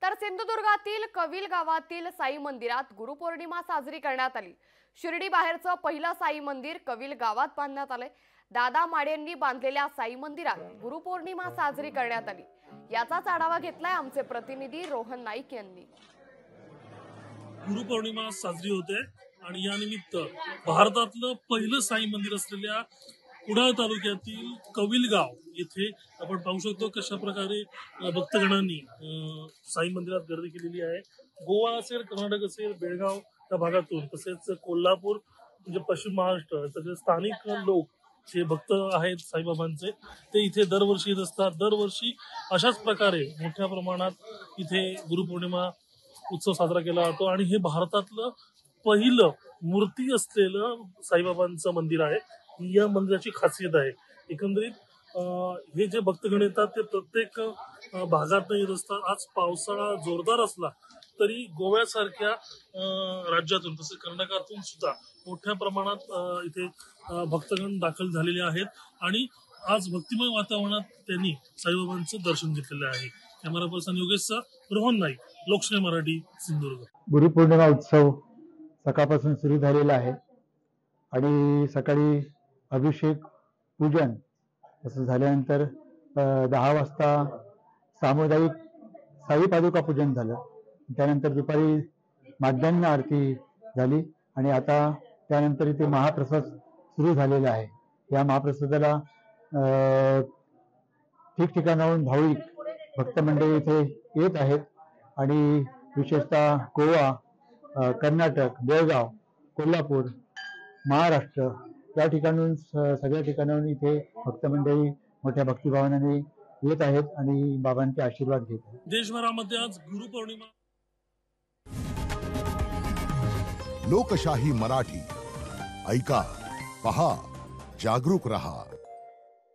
तर सिंधुदुर्गातील कविल गावातील साई मंदिरात गुरुपौर्णिमा साजरी करण्यात आली। शिर्डी बाहेरचं पहिलं साई मंदिर कविल गावात बांधण्यात आले। दादा माडेंनी बांधलेल्या साई मंदिरात गुरुपौर्णिमा साजरी करण्यात आली। याचाच आढावा घेतलाय आमचे प्रतिनिधी रोहन नाईक यांनी। गुरुपौर्णिमा साजरी होते आणि या निमित्त भारतातलं पहिलं साई मंदिर असलेल्या कुडाळ तालुक्यातील कविलगाव येथे आपण पाहू शकतो कशा प्रकारे भक्तगणांनी साई मंदिरात गर्दी केलेली आहे। गोवा असेल, कर्नाटक असेल, बेळगाव त्या भागातून तसेच कोल्हापूर म्हणजे पश्चिम महाराष्ट्र तसेच स्थानिक लोक जे भक्त आहेत साईबाबांचे ते इथे दरवर्षी येत असतात। दरवर्षी अशाच प्रकारे मोठ्या प्रमाणात इथे गुरुपौर्णिमा उत्सव साजरा केला जातो आणि हे भारतातलं पहिलं मूर्ती असलेलं साईबाबांचं मंदिर आहे। ही या मंदिराची खासियत आहे। एकंदरीत हे जे भक्तगण येतात ते प्रत्येक भागात येत असतात। आज पावसाळा जोरदार असला तरी गोव्यासारख्या राज्यातून तसेच कर्नाटकातून सुद्धा मोठ्या प्रमाणात इथे भक्तगण दाखल झालेले आहेत आणि आज भक्तिमय वातावरणात त्यांनी साईबाबांचं दर्शन घेतलेलं आहे। कॅमेरा पर्सन योगेशचा रोहन नाईक, लोकशाही मराठी, सिंधुदुर्ग। गुरुपौर्णिमा उत्सव सकाळपासून सुरू झालेला आहे आणि सकाळी अभिषेक पूजन असं झाल्यानंतर 10 वाजता सामुदायिक साई पादुका पूजन झालं। त्यानंतर दुपारी माध्यान्ह आरती झाली आणि आता त्यानंतर इथे महाप्रसाद सुरू झालेला आहे। या महाप्रसादाला ठिकठिकाणाहून भाविक भक्त मंडळी इथे येत आहेत आणि विशेषतः गोवा, कर्नाटक, बेळगाव, कोल्हापूर, महाराष्ट्र या ठिकाणून सगळ्या ठिकाणाहून इथे भक्त मंडळी मोठ्या भक्तिभावनाने येत आहेत आणि बाबांचे आशीर्वाद घेत आहेत। देशभरामध्ये आज गुरुपौर्णिमा। लोकशाही मराठी ऐका, पहा, जागरूक रहा।